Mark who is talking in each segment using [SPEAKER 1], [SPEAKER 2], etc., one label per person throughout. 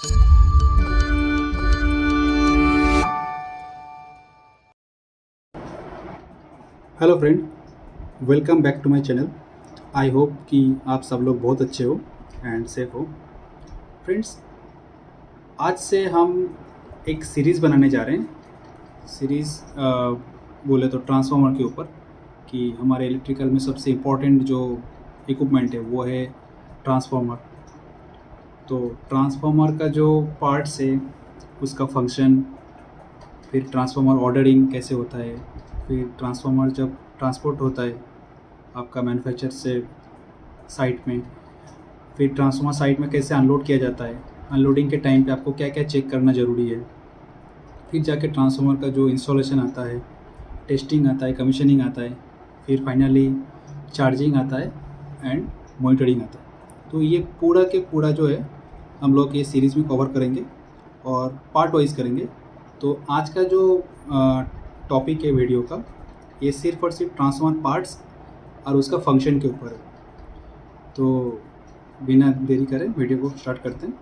[SPEAKER 1] Hello friend, welcome back to my channel. I hope कि आप सब लोग बहुत अच्छे हो एंड सेफ हो। फ्रेंड्स, आज से हम एक सीरीज़ बनाने जा रहे हैं। सीरीज़ बोले तो ट्रांसफार्मर के ऊपर, कि हमारे इलेक्ट्रिकल में सबसे इम्पोर्टेंट जो इक्विपमेंट है वो है ट्रांसफार्मर। तो ट्रांसफार्मर का जो पार्ट्स है, उसका फंक्शन, फिर ट्रांसफार्मर ऑर्डरिंग कैसे होता है, फिर ट्रांसफार्मर जब ट्रांसपोर्ट होता है आपका मैन्युफैक्चर से साइट में, फिर ट्रांसफार्मर साइट में कैसे अनलोड किया जाता है, अनलोडिंग के टाइम पे आपको क्या क्या चेक करना ज़रूरी है, फिर जाके ट्रांसफार्मर का जो इंस्टॉलेशन आता है, टेस्टिंग आता है, कमीशनिंग आता है, फिर फाइनली चार्जिंग आता है एंड मॉनिटरिंग आता है। तो ये पूरा के पूरा जो है हम लोग ये सीरीज़ में कवर करेंगे और पार्ट वाइज करेंगे। तो आज का जो टॉपिक है वीडियो का, ये सिर्फ और सिर्फ ट्रांसफार्मर पार्ट्स और उसका फंक्शन के ऊपर है। तो बिना देरी करें वीडियो को स्टार्ट करते हैं।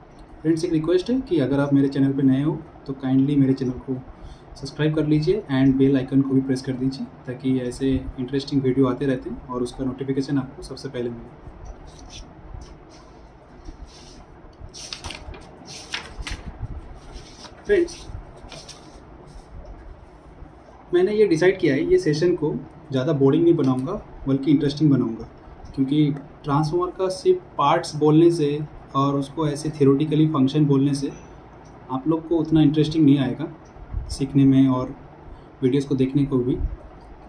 [SPEAKER 1] फ्रेंड्स, एक रिक्वेस्ट है कि अगर आप मेरे चैनल पे नए हो तो काइंडली मेरे चैनल को सब्सक्राइब कर लीजिए एंड बेल आइकन को भी प्रेस कर दीजिए, ताकि ऐसे इंटरेस्टिंग वीडियो आते रहते हैं और उसका नोटिफिकेशन आपको सबसे पहले मिले। फ्रेंड्स, मैंने ये डिसाइड किया है, ये सेशन को ज़्यादा बोरिंग नहीं बनाऊंगा बल्कि इंटरेस्टिंग बनाऊंगा, क्योंकि ट्रांसफार्मर का सिर्फ पार्ट्स बोलने से और उसको ऐसे थियोरेटिकली फंक्शन बोलने से आप लोग को उतना इंटरेस्टिंग नहीं आएगा सीखने में और वीडियोस को देखने को भी।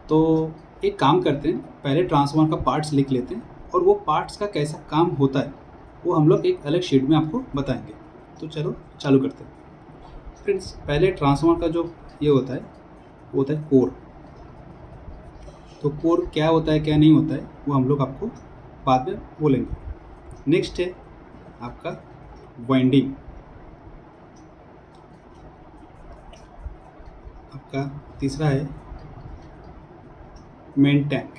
[SPEAKER 1] तो एक काम करते हैं, पहले ट्रांसफार्मर का पार्ट्स लिख लेते हैं और वो पार्ट्स का कैसा काम होता है वो हम लोग एक अलग शीट में आपको बताएंगे। तो चलो चालू करते हैं। फ्रेंड्स, पहले ट्रांसफार्मर का जो ये होता है वो होता है कोर। तो कोर क्या होता है क्या नहीं होता है वो हम लोग आपको बाद में बोलेंगे। नेक्स्ट है आपका वाइंडिंग, आपका तीसरा है मेन टैंक,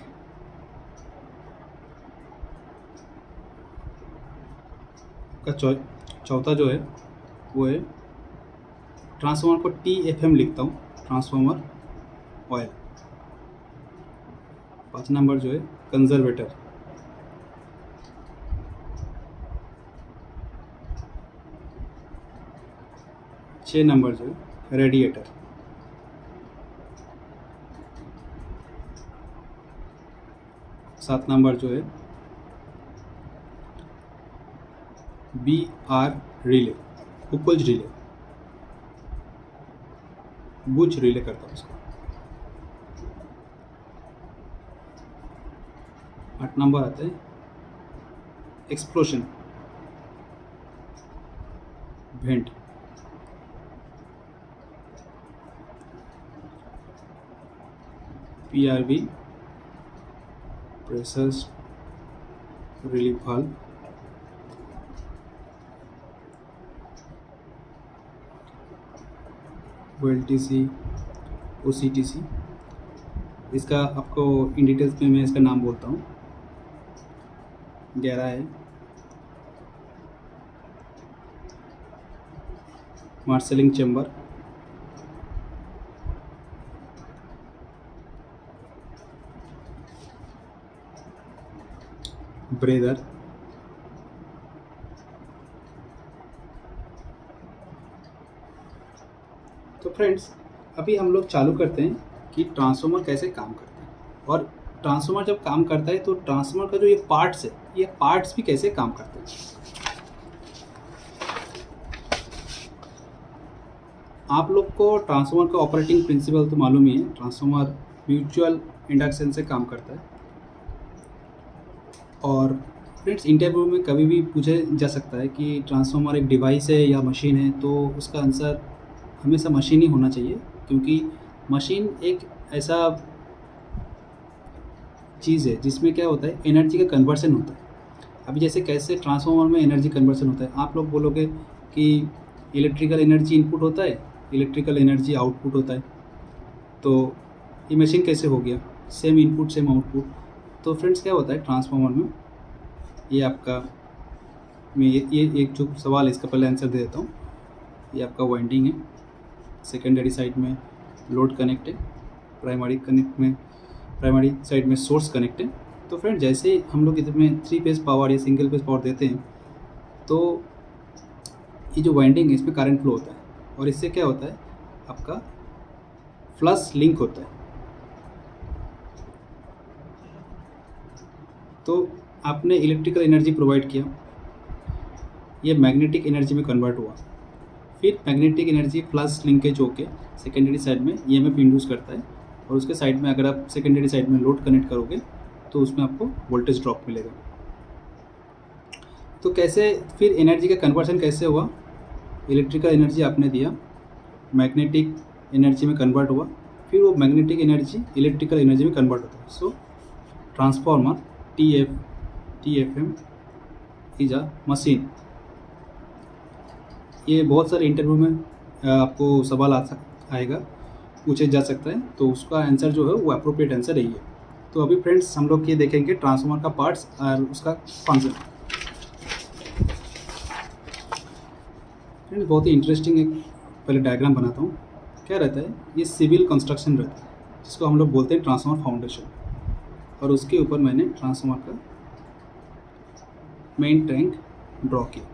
[SPEAKER 1] आपका चौथा जो है वो है, ट्रांसफार्मर को TFM लिखता हूँ, ट्रांसफार्मर ऑयल। 5 नंबर जो है कंजर्वेटर। 6 नंबर जो है रेडिएटर। 7 नंबर जो है BR रिले, उपज रिले, बुच रिले करता हूँ उसको। 8 नंबर आता है explosion, went. 'PRV pressure relief valve. 'LTC OCTC। इसका आपको इन डिटेल्स में मैं इसका नाम बोलता हूँ। 11 है मार्शलिंग चेम्बर। 'ब्रेदर। तो फ्रेंड्स, अभी हम लोग चालू करते हैं कि ट्रांसफार्मर कैसे काम करता है, और ट्रांसफार्मर जब काम करता है तो ट्रांसफार्मर का जो ये पार्ट्स है, ये पार्ट्स भी कैसे काम करते हैं। आप लोग को ट्रांसफार्मर का ऑपरेटिंग प्रिंसिपल तो मालूम ही है। ट्रांसफार्मर म्यूचुअल इंडक्शन से काम करता है, और फ्रेंड्स इंटरव्यू में कभी भी पूछा जा सकता है कि ट्रांसफार्मर एक डिवाइस है या मशीन है, तो उसका आंसर हमेशा मशीन ही होना चाहिए, क्योंकि मशीन एक ऐसा चीज़ है जिसमें क्या होता है, एनर्जी का कन्वर्सन होता है। अभी जैसे कैसे ट्रांसफार्मर में एनर्जी कन्वर्सन होता है, आप लोग बोलोगे कि इलेक्ट्रिकल एनर्जी इनपुट होता है, इलेक्ट्रिकल एनर्जी आउटपुट होता है, तो ये मशीन कैसे हो गया, सेम इनपुट सेम आउटपुट। तो फ्रेंड्स क्या होता है ट्रांसफार्मर में, ये आपका मैं ये एक जो सवाल है इसका पहले आंसर दे देता हूँ। ये आपका वाइंडिंग है, सेकेंडरी साइड में लोड कनेक्ट है, प्राइमरी साइड में सोर्स कनेक्ट है। तो फ्रेंड जैसे हम लोग इसमें 3 फेज पावर या सिंगल फेज पावर देते हैं तो ये जो वाइंडिंग है इसमें करंट फ्लो होता है और इससे क्या होता है, आपका फ्लक्स लिंक होता है। तो आपने इलेक्ट्रिकल एनर्जी प्रोवाइड किया, ये मैग्नेटिक एनर्जी में कन्वर्ट हुआ, फिर मैग्नेटिक एनर्जी फ्लक्स लिंकेज होके सेकेंडरी साइड में ईएमएफ इंड्यूस करता है और उसके साइड में अगर आप सेकेंडरी साइड में लोड कनेक्ट करोगे तो उसमें आपको वोल्टेज ड्रॉप मिलेगा। तो कैसे फिर एनर्जी का कन्वर्शन कैसे हुआ, इलेक्ट्रिकल एनर्जी आपने दिया, मैग्नेटिक एनर्जी में कन्वर्ट हुआ, फिर वो मैग्नेटिक एनर्जी इलेक्ट्रिकल एनर्जी में कन्वर्ट होता है। So transformer TFM is a machine. ये बहुत सारे इंटरव्यू में आपको सवाल आएगा, पूछे जा सकता है, तो उसका आंसर जो है वो अप्रोप्रिएट आंसर यही है। तो अभी फ्रेंड्स हम लोग ये देखेंगे ट्रांसफार्मर का पार्ट्स और उसका फंक्शन। फ्रेंड्स बहुत ही इंटरेस्टिंग एक पहले डायग्राम बनाता हूँ। क्या रहता है, ये सिविल कंस्ट्रक्शन रहता है जिसको हम लोग बोलते हैं ट्रांसफार्मर फाउंडेशन, और उसके ऊपर मैंने ट्रांसफार्मर का मेन टैंक ड्रॉ किया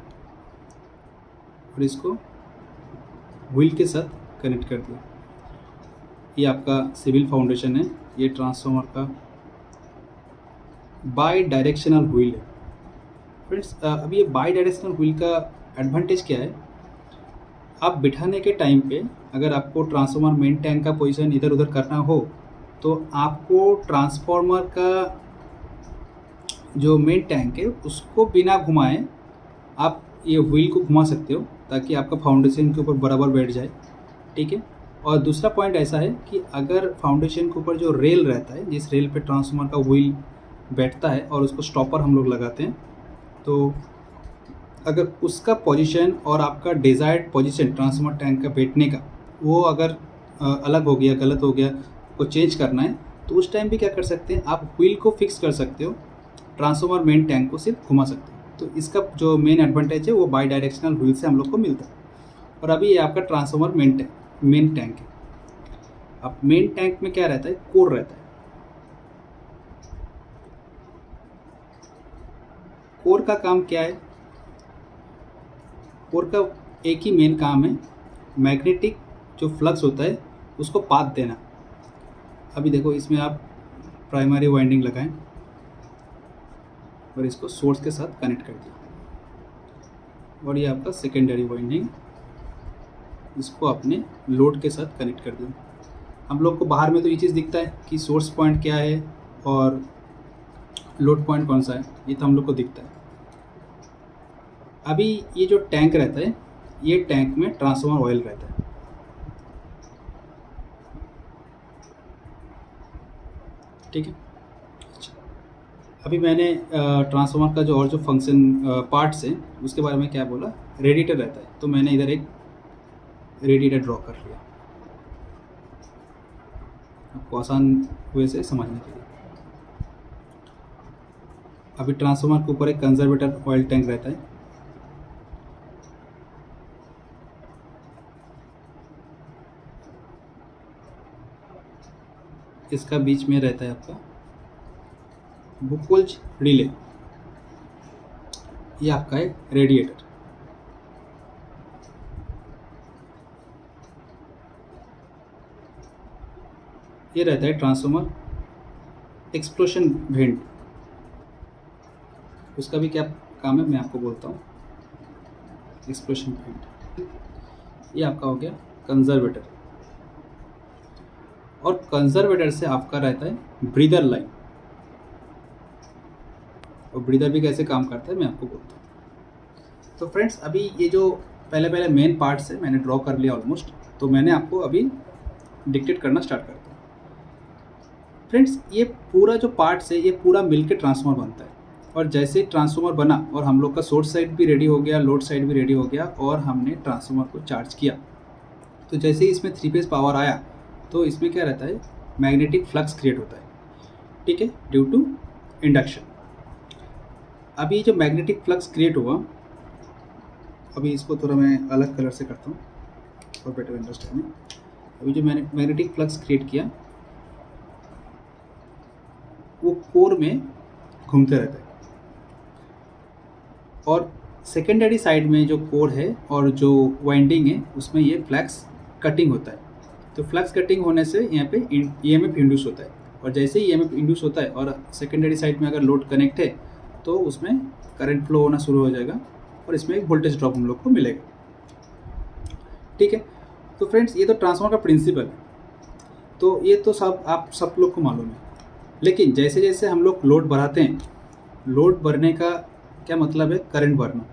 [SPEAKER 1] और इसको व्हील के साथ कनेक्ट कर दिया। ये आपका सिविल फाउंडेशन है, ये ट्रांसफार्मर का बाई डायरेक्शनल व्हील है। फ्रेंड्स अब ये बाई डायरेक्शनल व्हील का एडवांटेज क्या है, आप बिठाने के टाइम पे अगर आपको ट्रांसफार्मर मेन टैंक का पोजीशन इधर उधर करना हो तो आपको ट्रांसफार्मर का जो मेन टैंक है उसको बिना घुमाए आप ये व्हील को घुमा सकते हो ताकि आपका फाउंडेशन के ऊपर बराबर बैठ जाए, ठीक है। और दूसरा पॉइंट ऐसा है कि अगर फाउंडेशन के ऊपर जो रेल रहता है, जिस रेल पे ट्रांसफार्मर का व्हील बैठता है और उसको स्टॉपर हम लोग लगाते हैं, तो अगर उसका पोजीशन और आपका डिज़ायर्ड पोजीशन ट्रांसफार्मर टैंक का बैठने का वो अगर अलग हो गया, गलत हो गया, को चेंज करना है, तो उस टाइम भी क्या कर सकते हैं, आप व्हील को फिक्स कर सकते हो, ट्रांसफार्मर मेन टैंक को सिर्फ घुमा सकते हो। तो इसका जो मेन एडवांटेज है वो बाई डायरेक्शनल व्हील से हम लोग को मिलता है। और अभी ये आपका ट्रांसफार्मर मेन टैंक है। अब मेन टैंक में क्या रहता है, कोर रहता है। कोर का काम क्या है, कोर का एक ही मेन काम है, मैग्नेटिक जो फ्लक्स होता है उसको पाथ देना। अभी देखो इसमें आप प्राइमरी वाइंडिंग लगाएं और इसको सोर्स के साथ कनेक्ट कर दिया, और ये आपका सेकेंडरी वाइंडिंग, इसको आपने लोड के साथ कनेक्ट कर दिया। हम लोग को बाहर में तो ये चीज़ दिखता है कि सोर्स पॉइंट क्या है और लोड पॉइंट कौन सा है, ये तो हम लोग को दिखता है। अभी ये जो टैंक रहता है, ये टैंक में ट्रांसफार्मर ऑयल रहता है, ठीक है। अच्छा, अभी मैंने ट्रांसफार्मर का जो और जो फंक्शन पार्ट्स हैं उसके बारे में क्या बोला, रेडिएटर रहता है, तो मैंने इधर एक रेडिएटर ड्रॉ कर लिया आपको आसान वे से समझने के लिए। अभी ट्रांसफार्मर के ऊपर एक कंजर्वेटर ऑयल टैंक रहता है, इसका बीच में रहता है आपका बुकोल्ज रिले, ये आपका है रेडिएटर। ये रहता है ट्रांसफार्मर एक्सप्लोशन वेंट, उसका भी क्या काम है मैं आपको बोलता हूँ, एक्सप्लोशन वेंट। ये आपका हो गया कंजर्वेटर, और कंजर्वेटर से आपका रहता है ब्रीदर लाइन, और ब्रीदर भी कैसे काम करता है मैं आपको बोलता हूँ। तो फ्रेंड्स अभी ये जो पहले मेन पार्ट्स है मैंने ड्रॉ कर लिया ऑलमोस्ट, तो मैंने आपको अभी डिक्टेट करना स्टार्ट करता हूँ। फ्रेंड्स ये पूरा जो पार्ट्स है ये पूरा मिलकर ट्रांसफार्मर बनता है, और जैसे ट्रांसफार्मर बना और हम लोग का सोर्स साइड भी रेडी हो गया, लोड साइड भी रेडी हो गया, और हमने ट्रांसफार्मर को चार्ज किया, तो जैसे ही इसमें 3 फेज पावर आया तो इसमें क्या रहता है, मैग्नेटिक फ्लक्स क्रिएट होता है, ठीक है, ड्यू टू इंडक्शन। अभी जो मैग्नेटिक फ्लक्स क्रिएट हुआ अभी इसको थोड़ा मैं अलग कलर से करता हूँ फॉर बेटर अंडरस्टैंडिंग। अभी जो मैंने मैग्नेटिक फ्लक्स क्रिएट किया वो कोर में घूमते रहता है, और सेकेंडरी साइड में जो कोर है और जो वाइंडिंग है उसमें ये फ्लक्स कटिंग होता है। तो फ्लक्स कटिंग होने से यहाँ पे ईएमएफ इंड्यूस होता है, और जैसे ही ईएमएफ इंड्यूस होता है और सेकेंडरी साइड में अगर लोड कनेक्ट है तो उसमें करंट फ्लो होना शुरू हो जाएगा और इसमें एक वोल्टेज ड्रॉप हम लोग को मिलेगा। ठीक है, तो फ्रेंड्स ये तो ट्रांसफार्मर का प्रिंसिपल है, तो ये तो सब आप सब लोग को मालूम है। लेकिन जैसे जैसे हम लोग लोड बढ़ाते हैं, लोड बढ़ने का क्या मतलब है, करंट बढ़ना।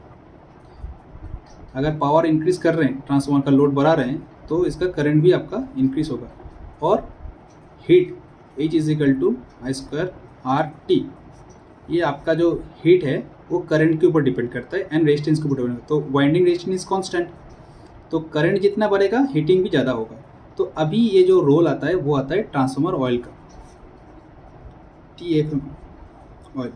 [SPEAKER 1] अगर पावर इंक्रीज कर रहे हैं, ट्रांसफार्मर का लोड बढ़ा रहे हैं, तो इसका करंट भी आपका इंक्रीज होगा। और heat H is equal to I square R T, ये आपका जो हीट है वो करंट के ऊपर डिपेंड करता है एंड रेजिस्टेंस के ऊपर डिपेंड करता है। तो वाइंडिंग रेजिस्टेंस कांस्टेंट, तो करंट जितना बढ़ेगा हीटिंग भी ज़्यादा होगा। तो अभी ये जो रोल आता है वो आता है ट्रांसफार्मर ऑयल का, TFM ऑयल।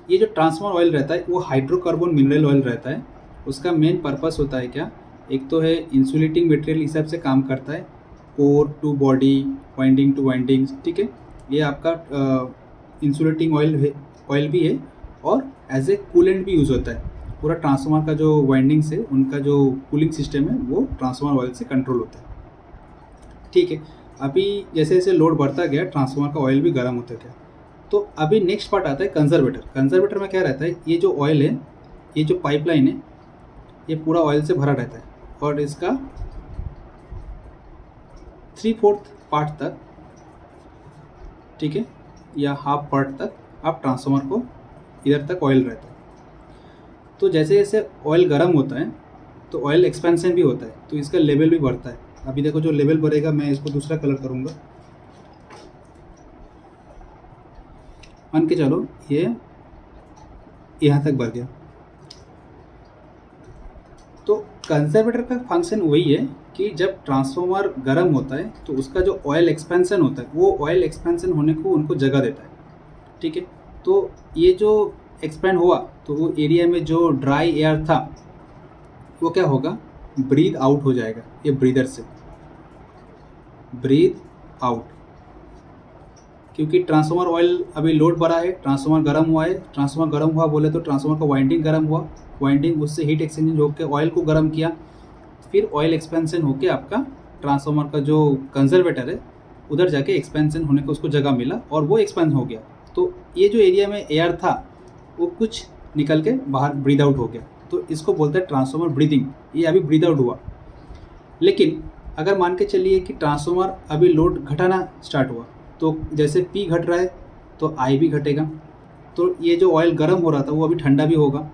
[SPEAKER 1] ये जो ट्रांसफार्मर ऑयल रहता है वो हाइड्रोकार्बन मिनरल ऑयल रहता है। उसका मेन पर्पस होता है क्या, एक तो है इंसुलेटिंग मटेरियल हिसाब से काम करता है, core to body, winding to winding. ठीक है, ये आपका इंसुलेटिंग ऑयल भी है, और एज ए कूलेंट भी यूज़ होता है। पूरा ट्रांसफार्मर का जो वाइंडिंग्स है उनका जो कूलिंग सिस्टम है वो ट्रांसफार्मर ऑयल से कंट्रोल होता है। ठीक है, अभी जैसे जैसे लोड बढ़ता गया ट्रांसफार्मर का ऑयल भी गर्म होता गया। तो अभी नेक्स्ट पार्ट आता है कंजर्वेटर। कंजर्वेटर में क्या रहता है, ये जो ऑयल है, ये जो पाइपलाइन है, ये पूरा ऑयल से भरा रहता है, और इसका 3/4 पार्ट तक, ठीक है, या हाफ पार्ट तक आप ट्रांसफार्मर को इधर तक ऑयल रहता है। तो जैसे जैसे ऑयल गर्म होता है तो ऑयल एक्सपेंशन भी होता है, तो इसका लेवल भी बढ़ता है। अभी देखो जो लेवल बढ़ेगा, मैं इसको दूसरा कलर करूँगा। मान के चलो ये यहाँ तक बढ़ गया। तो कंजर्वेटर का फंक्शन वही है कि जब ट्रांसफार्मर गर्म होता है तो उसका जो ऑयल एक्सपेंशन होता है वो ऑयल एक्सपेंशन होने को उनको जगह देता है। ठीक है, तो ये जो एक्सपेंड हुआ तो वो एरिया में जो ड्राई एयर था वो क्या होगा, ब्रीथ आउट हो जाएगा। ये ब्रीदर से ब्रीथ आउट, क्योंकि ट्रांसफार्मर ऑयल अभी लोड बढ़ा है, ट्रांसफार्मर गर्म हुआ है। ट्रांसफार्मर गर्म हुआ बोले तो ट्रांसफार्मर का वाइंडिंग गर्म हुआ, वाइंडिंग उससे हीट एक्सचेंज होकर ऑयल को गर्म किया, फिर ऑयल एक्सपेंशन होकर आपका ट्रांसफार्मर का जो कंजर्वेटर है उधर जाके एक्सपेंशन होने को उसको जगह मिला और वो एक्सपेंड हो गया। तो ये जो एरिया में एयर था वो कुछ निकल के बाहर ब्रीद आउट हो गया, तो इसको बोलते हैं ट्रांसफार्मर ब्रीदिंग। ये अभी ब्रीद आउट हुआ। लेकिन अगर मान के चलिए कि ट्रांसफार्मर अभी लोड घटाना स्टार्ट हुआ, तो जैसे P घट रहा है तो I भी घटेगा। तो ये जो ऑयल गर्म हो रहा था वो अभी ठंडा भी होगा।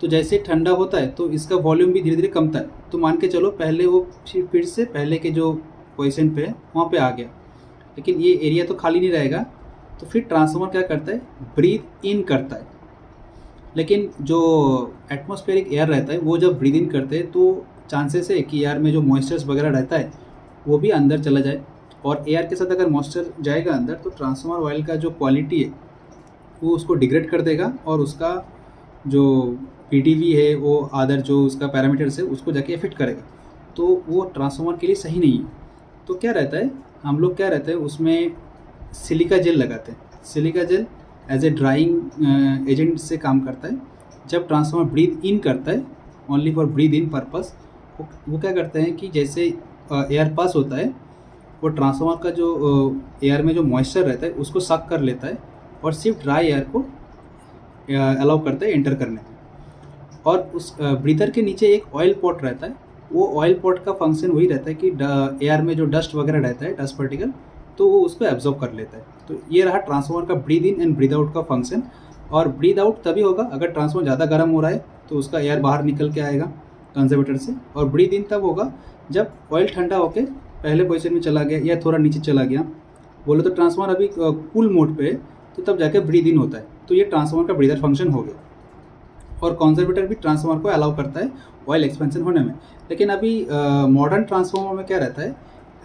[SPEAKER 1] तो जैसे ठंडा होता है तो इसका वॉल्यूम भी धीरे धीरे कमता है। तो मान के चलो पहले वो फिर से पहले के जो पोजीशन पे है वहाँ पे आ गया, लेकिन ये एरिया तो खाली नहीं रहेगा। तो फिर ट्रांसफार्मर क्या करता है, ब्रीथ इन करता है। लेकिन जो एटमॉस्फेरिक एयर रहता है वो जब ब्रीथ इन करते हैं तो चांसेस है कि एयर में जो मॉइस्चर्स वगैरह रहता है वो भी अंदर चला जाए, और एयर के साथ अगर मॉइस्चर जाएगा अंदर तो ट्रांसफार्मर ऑयल का जो क्वालिटी है वो उसको डिग्रेड कर देगा, और उसका जो PDV है वो अदर जो उसका पैरामीटर्स है उसको जाके इफेक्ट करेगा। तो वो ट्रांसफार्मर के लिए सही नहीं है। तो क्या रहता है, हम लोग क्या रहता है उसमें सिलिका जेल लगाते हैं। Silica gel as a drying agent से काम करता है। जब ट्रांसफार्मर ब्रीथ इन करता है only for breathe in purpose, वो क्या करते हैं कि जैसे एयर पास होता है वो ट्रांसफार्मर का जो एयर में जो मॉइस्चर रहता है उसको सक कर लेता है और सिर्फ ड्राई एयर को अलाउ करता है एंटर करने में। और उस ब्रीदर के नीचे एक ऑयल पॉट रहता है। वो ऑयल पॉट का फंक्शन वही रहता है कि एयर में जो डस्ट वगैरह रहता है, डस्ट पार्टिकल, तो वो उसको एब्जॉर्ब कर लेता है। तो ये रहा ट्रांसफार्मर का breathe in and breathe out का फंक्शन। और ब्रीद आउट तभी होगा अगर ट्रांसफार्मर ज़्यादा गर्म हो रहा है तो उसका एयर बाहर निकल के आएगा कंजर्वेटर से, और ब्रीद इन तब होगा जब ऑयल ठंडा होकर पहले पोजीशन में चला गया या थोड़ा नीचे चला गया। बोले तो ट्रांसफार्मर अभी कूल मोड पे है तो तब जाके ब्रीद इन होता है। तो ये ट्रांसफार्मर का ब्रीदर फंक्शन हो गया। और कंजर्वेटर भी ट्रांसफार्मर को अलाउ करता है ऑयल एक्सपेंशन होने में। लेकिन अभी मॉडर्न ट्रांसफार्मर में क्या रहता है,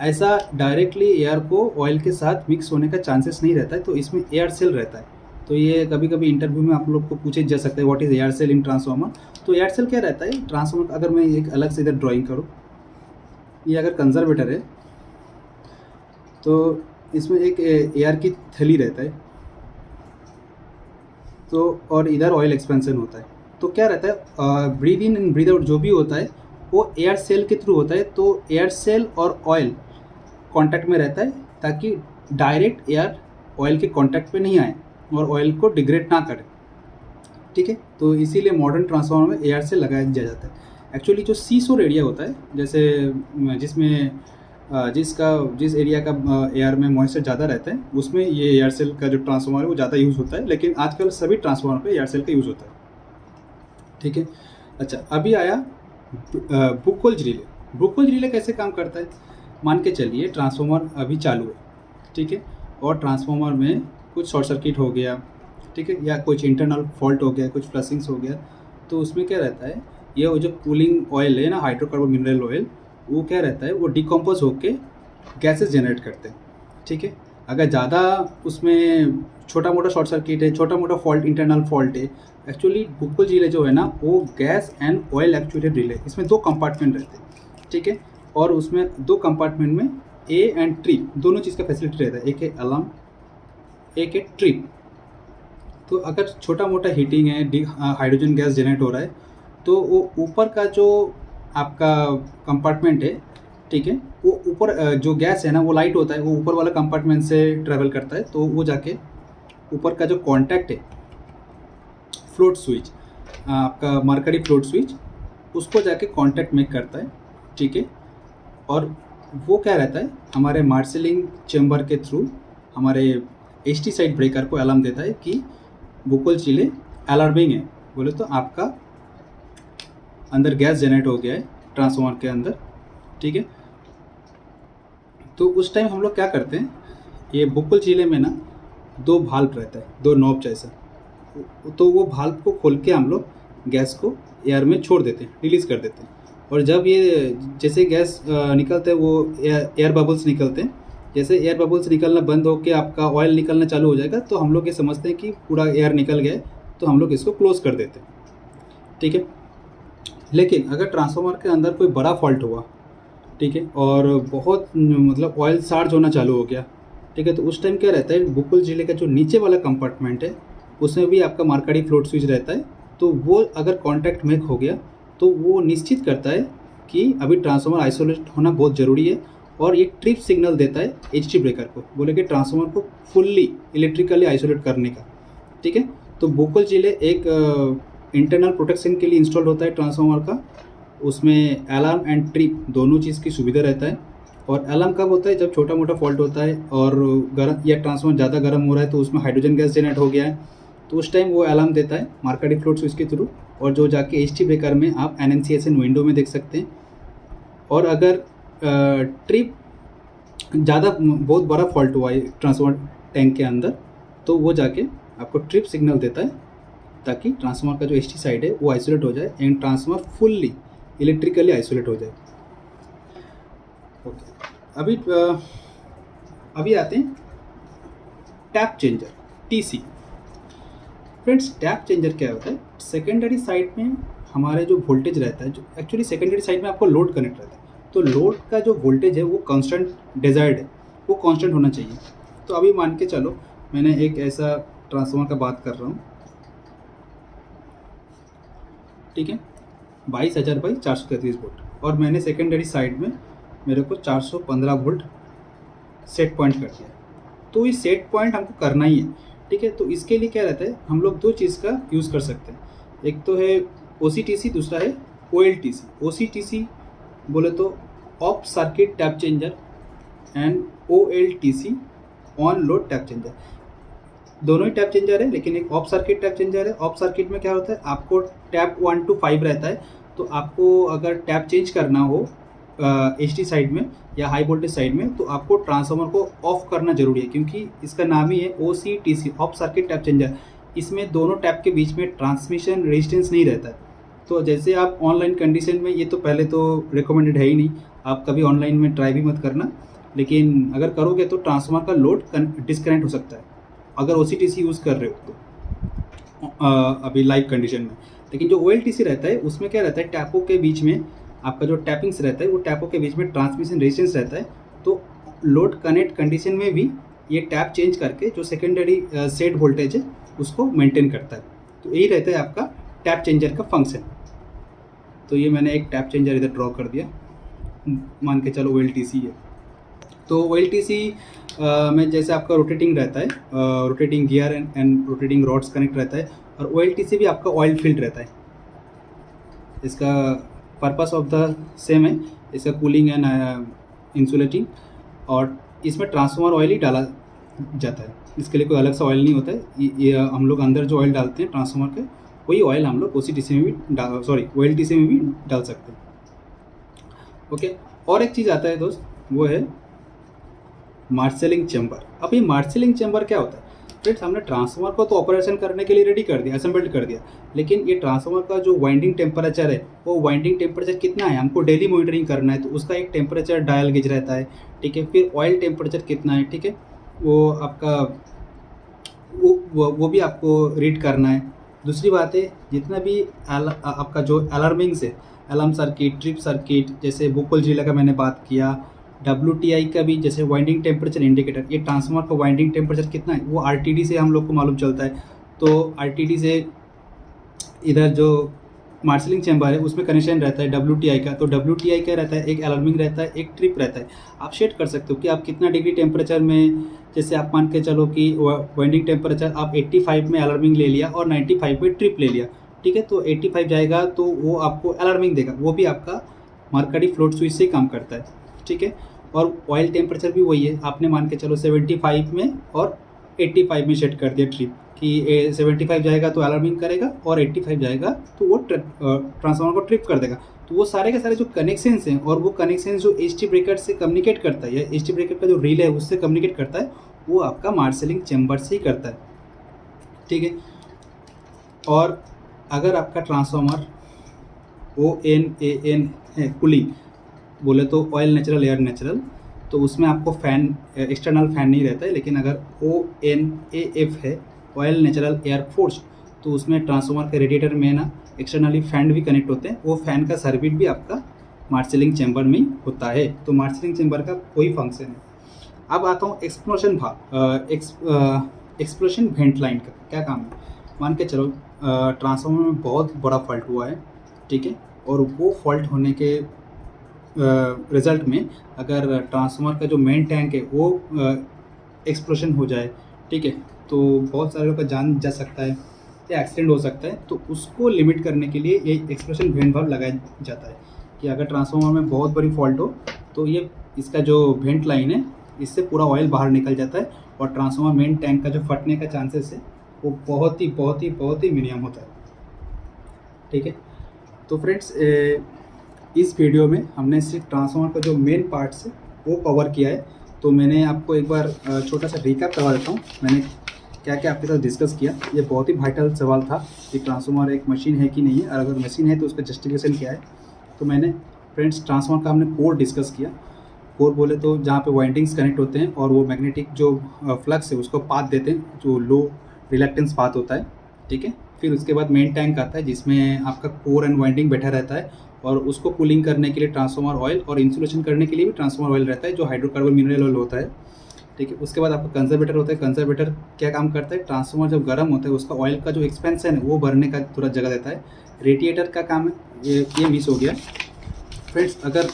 [SPEAKER 1] ऐसा डायरेक्टली एयर को ऑयल के साथ मिक्स होने का चांसेस नहीं रहता है। तो इसमें एयर सेल रहता है। तो ये कभी कभी इंटरव्यू में आप लोग को पूछे जा सकता है what is air cell in transformer. तो एयर सेल क्या रहता है ट्रांसफार्मर, अगर मैं एक अलग से इधर ड्राइंग करूँ, ये अगर कंजर्वेटर है तो इसमें एक एयर की थैली रहता है, तो और इधर ऑयल एक्सपेंशन होता है। तो क्या रहता है breathe in and breathe out जो भी होता है वो एयर सेल के थ्रू होता है। तो एयर सेल और ऑयल कांटेक्ट में रहता है ताकि डायरेक्ट एयर ऑयल के कांटेक्ट पे नहीं आए और ऑयल को डिग्रेड ना करे, ठीक है। तो इसीलिए मॉडर्न ट्रांसफार्मर में एयर सेल लगाया जाता है। एक्चुअली जो सीसोर एरिया होता है, जैसे जिसमें जिस एरिया का एयर में मॉइस्चर ज़्यादा रहता है उसमें ये एयर सेल का जो ट्रांसफार्मर है वो ज़्यादा यूज़ होता है, लेकिन आजकल सभी ट्रांसफार्मर पे एयर सेल का यूज़ होता है, ठीक है। अच्छा, अभी आया बुकोल्ज रिले। बुकोल्ज रिले कैसे काम करता है, मान के चलिए ट्रांसफार्मर अभी चालू है, ठीक है, और ट्रांसफार्मर में कुछ शॉर्ट सर्किट हो गया, ठीक है, या कुछ इंटरनल फॉल्ट हो गया, कुछ फ्लशिंग्स हो गया, तो उसमें क्या रहता है ये वो जो कूलिंग ऑयल है ना, हाइड्रोकार्बन मिनरल ऑयल, वो क्या रहता है वो डिकम्पोज होके गैसेस जनरेट करते हैं, ठीक है। अगर ज़्यादा उसमें छोटा मोटा शॉर्ट सर्किट है, छोटा मोटा फॉल्ट, इंटरनल फॉल्ट है, एक्चुअली बुकोल्ज रिले जो है ना वो gas and oil actuated relay, इसमें 2 कंपार्टमेंट रहते हैं, ठीक है, और उसमें 2 कंपार्टमेंट में ए एंड ट्रिप दोनों चीज़ का फैसिलिटी रहता है, एक है अलार्म, एक है ट्रिप। तो अगर छोटा मोटा हीटिंग है, हाइड्रोजन गैस जनरेट हो रहा है, तो वो ऊपर का जो आपका कंपार्टमेंट है, ठीक है, वो ऊपर जो गैस है ना वो लाइट होता है, वो ऊपर वाला कंपार्टमेंट से ट्रेवल करता है, तो वो जाके ऊपर का जो कॉन्टैक्ट है फ्लोट स्विच, आपका मरकरी फ्लोट स्विच, उसको जाके कॉन्टैक्ट मेक करता है, ठीक है। और वो क्या रहता है हमारे मार्शलिंग चेम्बर के थ्रू हमारे एचटी साइड ब्रेकर को अलार्म देता है कि बुकोल्ज रिले अलार्मिंग है, बोले तो आपका अंदर गैस जनरेट हो गया है ट्रांसफार्मर के अंदर, ठीक है। तो उस टाइम हम लोग क्या करते हैं, ये बुकोल्ज रिले में ना 2 भाल्व रहता है, 2 नॉब जैसा, तो वो भाल्व को खोल के हम लोग गैस को एयर में छोड़ देते हैं, रिलीज़ कर देते हैं, और जब ये जैसे गैस निकलते हैं वो एयर बबल्स निकलते हैं, जैसे एयर बबल्स निकलना बंद होकर आपका ऑयल निकलना चालू हो जाएगा, तो हम लोग ये समझते हैं कि पूरा एयर निकल गया है, तो हम लोग इसको क्लोज़ कर देते हैं, ठीक है। लेकिन अगर ट्रांसफार्मर के अंदर कोई बड़ा फॉल्ट हुआ, ठीक है, और बहुत मतलब ऑयल चार्ज होना चालू हो गया, ठीक है, तो उस टाइम क्या रहता है बुकोल्ज रिले का जो नीचे वाला कंपार्टमेंट है उसमें भी आपका मरकरी फ्लोट स्विच रहता है, तो वो अगर कॉन्टैक्ट मेक हो गया तो वो निश्चित करता है कि अभी ट्रांसफार्मर आइसोलेट होना बहुत ज़रूरी है, और ये ट्रिप सिग्नल देता है एचटी ब्रेकर को, बोले कि ट्रांसफार्मर को फुल्ली इलेक्ट्रिकली आइसोलेट करने का, ठीक है। तो बुकोल्ज रिले एक इंटरनल प्रोटेक्शन के लिए इंस्टॉल होता है ट्रांसफार्मर का, उसमें अलार्म एंड ट्रिप दोनों चीज़ की सुविधा रहता है। और अलार्म कब होता है, जब छोटा मोटा फॉल्ट होता है और गर्म या ट्रांसफार्मर ज़्यादा गर्म हो रहा है तो उसमें हाइड्रोजन गैस जनरेट हो गया है, तो उस टाइम वो अलार्म देता है मरकरी फ्लोट स्विच के थ्रू, और जो जाके एचटी ब्रेकर में आप एनएनसीएसएन विंडो में देख सकते हैं। और अगर ट्रिप ज़्यादा बहुत बड़ा फॉल्ट हुआ है ट्रांसफार्मर टैंक के अंदर, तो वो जाके आपको ट्रिप सिग्नल देता है ताकि ट्रांसफार्मर का जो एचटी साइड है वो आइसोलेट हो जाए and transformer fully electrically isolate हो जाए। ओके, अभी आते हैं tap changer, TC. Friends, tap changer क्या होता है, सेकेंडरी साइड में हमारे जो वोल्टेज रहता है, जो एक्चुअली सेकेंडरी साइड में आपको लोड कनेक्ट रहता है, तो लोड का जो वोल्टेज है वो कांस्टेंट डिजायर्ड है, वो कांस्टेंट होना चाहिए। तो अभी मान के चलो मैंने एक ऐसा ट्रांसफार्मर का बात कर रहा हूँ, ठीक है, 22,000 बाई 433 वोल्ट, और मैंने सेकेंडरी साइड में मेरे को 415 वोल्ट सेट पॉइंट कर दिया। तो ये सेट पॉइंट हमको करना ही है, ठीक है। तो इसके लिए क्या रहता है, हम लोग 2 चीज़ का यूज़ कर सकते हैं, एक तो है OCTC, दूसरा है OLTC। OCTC बोले तो of circuit tap changer and OLTC on load tap changer, दोनों ही टैप चेंजर है, लेकिन एक ऑफ सर्किट टैप चेंजर है। ऑफ सर्किट में क्या होता है, आपको टैप 1 to 5 रहता है, तो आपको अगर टैप चेंज करना हो एचटी साइड में या हाई वोल्टेज साइड में, तो आपको ट्रांसफार्मर को ऑफ करना जरूरी है, क्योंकि इसका नाम ही है OCTC, of circuit tap changer. इसमें दोनों टैप के बीच में ट्रांसमिशन रेजिस्टेंस नहीं रहता है। तो जैसे आप ऑनलाइन कंडीशन में, ये तो पहले तो रिकमेंडेड है ही नहीं, आप कभी ऑनलाइन में ट्राई भी मत करना, लेकिन अगर करोगे तो ट्रांसफार्मर का लोड डिस्कनेक्ट हो सकता है, अगर OCTC यूज़ कर रहे हो तो अभी लाइव कंडीशन में। लेकिन जो OLTC रहता है उसमें क्या रहता है, टैपों के बीच में आपका जो टैपिंग्स रहता है वो टैपों के बीच में ट्रांसमिशन रेजिस्टेंस रहता है। तो लोड कनेक्ट कंडीशन में भी ये टैप चेंज करके जो सेकेंडरी सेट वोल्टेज है उसको मेंटेन करता है। तो यही रहता है आपका टैप चेंजर का फंक्शन। तो ये मैंने एक टैप चेंजर इधर ड्रॉ कर दिया, मान के चलो OLTC है। तो OLTC में जैसे आपका रोटेटिंग रहता है, rotating gear and rotating rods connect रहता है, और OLTC भी आपका ऑयल फील्ड रहता है। इसका पर्पस ऑफ द सेम है, इसका कूलिंग एंड इंसुलेटिंग, और इसमें ट्रांसफार्मर ऑयल ही डाला जाता है। इसके लिए कोई अलग सा ऑयल नहीं होता है। ये हम लोग अंदर जो ऑयल डालते हैं ट्रांसफार्मर के, वही ऑयल हम लोग OLTC में भी OLTC में भी डाल सकते हैं। ओके, और एक चीज़ आता है दोस्त, वो है मार्शलिंग चैम्बर। अब ये मार्शलिंग चैम्बर क्या होता है? फ्रेंड्स, हमने ट्रांसफार्मर को तो ऑपरेशन करने के लिए रेडी कर दिया, असेंबल्ड कर दिया, लेकिन ये ट्रांसफार्मर का जो वाइंडिंग टेम्परेचर है, वो वाइंडिंग टेम्परेचर कितना है हमको डेली मॉनिटरिंग करना है। तो उसका एक टेम्परेचर डायल गेज रहता है, ठीक है। फिर ऑयल टेम्परेचर कितना है, ठीक है, वो आपका वो भी आपको रीड करना है। दूसरी बात है, जितना भी आपका जो अलार्मिंग्स है, अलार्म सर्किट, ट्रिप सर्किट, जैसे बुकल जिला का मैंने बात किया, WTI का भी, जैसे वाइंडिंग टेम्परेचर इंडिकेटर, ये ट्रांसफार्मर का वाइंडिंग टेम्परेचर कितना है वो RTD से हम लोग को मालूम चलता है। तो RTD से इधर जो मार्शलिंग चैम्बर है उसमें कनेक्शन रहता है WTI का। तो WTI क्या रहता है, एक अलार्मिंग रहता है, एक ट्रिप रहता है। आप सेट कर सकते हो कि आप कितना डिग्री टेम्परेचर में, जैसे आप मान के चलो कि वाइंडिंग टेम्परेचर आप 85 में अलार्मिंग ले लिया और 95 में ट्रिप ले लिया, ठीक है। तो 85 जाएगा तो वो आपको अलार्मिंग देगा, वो भी आपका मर्करी फ्लोट स्विच से काम करता है, ठीक है। और ऑयल टेम्परेचर भी वही है, आपने मान के चलो 75 में और 85 में सेट कर दिया ट्रिप, कि 75 जाएगा तो अलार्मिंग करेगा और 85 जाएगा तो वो ट्रांसफार्मर को ट्रिप कर देगा। तो वो सारे के सारे जो कनेक्शंस हैं, और वो कनेक्शंस जो HT ब्रेकर से कम्युनिकेट करता है, या HT ब्रेकर का जो रिले है उससे कम्युनिकेट करता है, वो आपका मार्शलिंग चैम्बर से ही करता है, ठीक है। और अगर आपका ट्रांसफार्मर ONAN है, कूलिंग बोले तो ऑयल नेचुरल एयर नेचुरल, तो उसमें आपको फैन, एक्सटर्नल फैन नहीं रहता है। लेकिन अगर ONAF है, ऑयल नेचुरल एयर फोर्स, तो उसमें ट्रांसफार्मर के रेडिएटर में ना एक्सटर्नली फैन भी कनेक्ट होते हैं। वो फैन का सर्किट भी आपका मार्शलिंग चैम्बर में होता है। तो मार्शलिंग चैम्बर का कोई फंक्शन है। अब आता हूँ एक्सप्लोशन वेंट लाइन का क्या काम है। मान के चलो ट्रांसफार्मर में बहुत बड़ा फॉल्ट हुआ है, ठीक है, और वो फॉल्ट होने के रिज़ल्ट में अगर ट्रांसफार्मर का जो मेन टैंक है वो एक्सप्लोशन हो जाए, ठीक है, तो बहुत सारे लोग का जान जा सकता है या एक्सीडेंट हो सकता है। तो उसको लिमिट करने के लिए ये एक्सप्लोशन वेंट वाल्व लगाया जाता है, कि अगर ट्रांसफार्मर में बहुत बड़ी फॉल्ट हो तो ये इसका जो वेंट लाइन है, इससे पूरा ऑयल बाहर निकल जाता है, और ट्रांसफार्मर मेन टैंक का जो फटने का चांसेस है वो बहुत ही मिनिमम होता है, ठीक है। तो फ्रेंड्स, इस वीडियो में हमने सिर्फ ट्रांसफार्मर का जो मेन पार्ट्स है वो कवर किया है। तो मैंने आपको एक बार छोटा सा रिकैप करवा देता हूँ, मैंने क्या क्या आपके साथ डिस्कस किया। ये बहुत ही वाइटल सवाल था कि ट्रांसफार्मर एक मशीन है कि नहीं है, और अगर मशीन है तो उसका जस्टिफिकेशन क्या है। तो मैंने फ्रेंड्स ट्रांसफार्मर का हमने कोर डिस्कस किया। कोर बोले तो जहाँ पे वाइंडिंग्स कनेक्ट होते हैं और वो मैग्नेटिक जो फ्लक्स है उसको पाथ देते हैं, जो लो रिलक्टेंस पाथ होता है, ठीक है। फिर उसके बाद मेन टैंक आता है जिसमें आपका कोर एंड वाइंडिंग बैठा रहता है, और उसको कूलिंग करने के लिए ट्रांसफार्मर ऑयल, और इंसुलेशन करने के लिए भी ट्रांसफार्मर ऑयल रहता है जो हाइड्रोकार्बन मिनरल ऑयल होता है, ठीक है। उसके बाद आपका कंजर्वेटर होता है। कंजर्वेटर क्या काम करता है, ट्रांसफार्मर जब गर्म होता है उसका ऑयल का जो एक्सपेंशन है वो भरने का थोड़ा जगह देता है। रेडिएटर का काम है, ये मिस हो गया फ्रेंड्स। अगर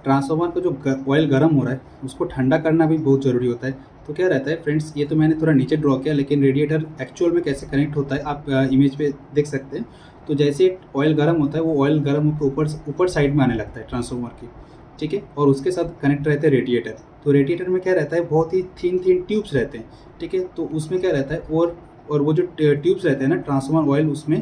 [SPEAKER 1] ट्रांसफार्मर का जो ऑयल गर्म हो रहा है उसको ठंडा करना भी बहुत ज़रूरी होता है। तो क्या रहता है फ्रेंड्स, ये तो मैंने थोड़ा नीचे ड्रॉ किया, लेकिन रेडिएटर एक्चुअल में कैसे कनेक्ट होता है आप इमेज पे देख सकते हैं। तो जैसे ऑयल गर्म होता है, वो ऑयल गर्म होकर ऊपर साइड में आने लगता है ट्रांसफार्मर की, ठीक है, और उसके साथ कनेक्ट रहते हैं रेडिएटर। तो रेडिएटर में क्या रहता है, बहुत ही थिन ट्यूब्स रहते हैं, ठीक है। तो उसमें क्या रहता है, और वो जो ट्यूब्स रहते हैं ना, ट्रांसफार्मर ऑयल उसमें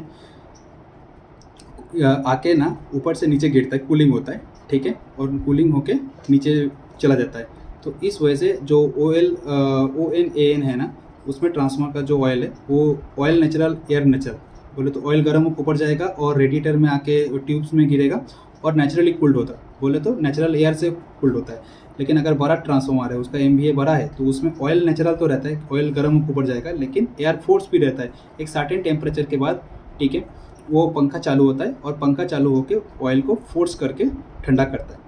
[SPEAKER 1] आके ना ऊपर से नीचे गिरता है, कूलिंग होता है, ठीक है, और कूलिंग होके नीचे चला जाता है। तो इस वजह से जो ONAN है ना, उसमें ट्रांसफार्मर का जो ऑयल है वो ऑयल नेचुरल एयर नेचुरल बोले तो ऑयल गर्म होकर ऊपर जाएगा और रेडिएटर में आके ट्यूब्स में गिरेगा, और नेचुरली कूल्ड होता है, बोले तो नेचुरल एयर से कूल्ड होता है। लेकिन अगर बड़ा ट्रांसफार्मर है, उसका MVA बड़ा है, तो उसमें ऑयल नेचुरल तो रहता है, ऑयल गर्म ऊपर जाएगा, लेकिन एयर फोर्स भी रहता है एक सर्टेन टेम्परेचर के बाद, ठीक है। वो पंखा चालू होता है और पंखा चालू होकर ऑयल को फोर्स करके ठंडा करता है।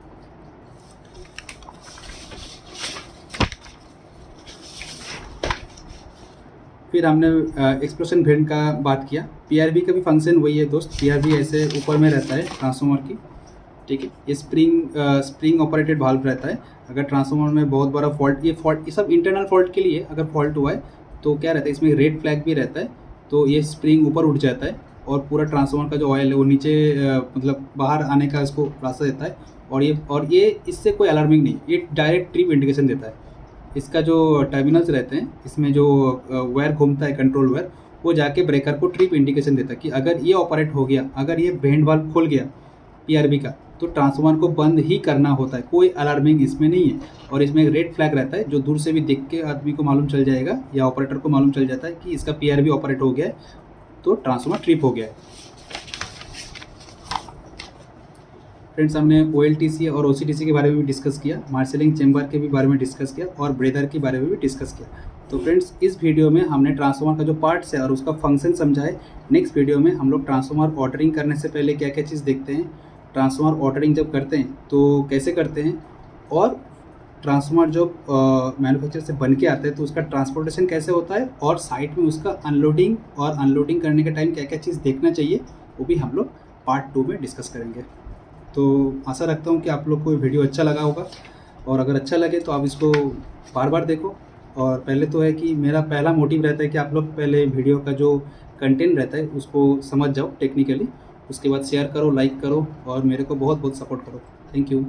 [SPEAKER 1] फिर हमने एक्सप्लोशन वेंट का बात किया। PRV का भी फंक्शन वही है दोस्त। PRV ऐसे ऊपर में रहता है ट्रांसफार्मर की, ठीक है। ये स्प्रिंग ऑपरेटेड वाल्व रहता है। अगर ट्रांसफार्मर में बहुत बड़ा फॉल्ट, ये सब इंटरनल फॉल्ट के लिए अगर फॉल्ट हुआ है तो क्या रहता है, इसमें रेड फ्लैग भी रहता है। तो ये स्प्रिंग ऊपर उठ जाता है और पूरा ट्रांसफार्मर का जो ऑयल है वो नीचे मतलब बाहर आने का इसको रास्ता देता है। और ये इससे कोई अलार्मिंग नहीं, ये डायरेक्ट ट्रिप इंडिकेशन देता है। इसका जो टर्मिनल्स रहते हैं, इसमें जो वायर घूमता है, कंट्रोल वायर, वो जाके ब्रेकर को ट्रिप इंडिकेशन देता है कि अगर ये ऑपरेट हो गया, अगर ये वेंट वाल्व खुल गया PRV का, तो ट्रांसफार्मर को बंद ही करना होता है। कोई अलार्मिंग इसमें नहीं है। और इसमें एक रेड फ्लैग रहता है जो दूर से भी देख के आदमी को मालूम चल जाएगा या ऑपरेटर को मालूम चल जाता है कि इसका PRV ऑपरेट हो गया है, तो ट्रांसफार्मर ट्रिप हो गया है। फ्रेंड्स, हमने OLTC और OCTC के बारे में भी डिस्कस किया, मार्शलिंग चेंबर के भी बारे में डिस्कस किया और ब्रेदर के बारे में भी डिस्कस किया। तो फ्रेंड्स, इस वीडियो में हमने ट्रांसफार्मर का जो पार्ट्स है और उसका फंक्शन समझा है। नेक्स्ट वीडियो में हम लोग ट्रांसफार्मर ऑर्डरिंग करने से पहले क्या क्या चीज़ देखते हैं, ट्रांसफार्मर ऑर्डरिंग जब करते हैं तो कैसे करते हैं, और ट्रांसफार्मर जो मैन्युफैक्चर से बन के आता है तो उसका ट्रांसपोर्टेशन कैसे होता है, और साइट में उसका अनलोडिंग और अनलोडिंग करने के टाइम क्या क्या चीज़ देखना चाहिए, वो भी हम लोग पार्ट 2 में डिस्कस करेंगे। तो आशा रखता हूँ कि आप लोग को ये वीडियो अच्छा लगा होगा, और अगर अच्छा लगे तो आप इसको बार बार देखो। और पहले तो है कि मेरा पहला मोटिव रहता है कि आप लोग पहले वीडियो का जो कंटेंट रहता है उसको समझ जाओ टेक्निकली, उसके बाद शेयर करो, लाइक करो और मेरे को बहुत बहुत सपोर्ट करो। Thank you.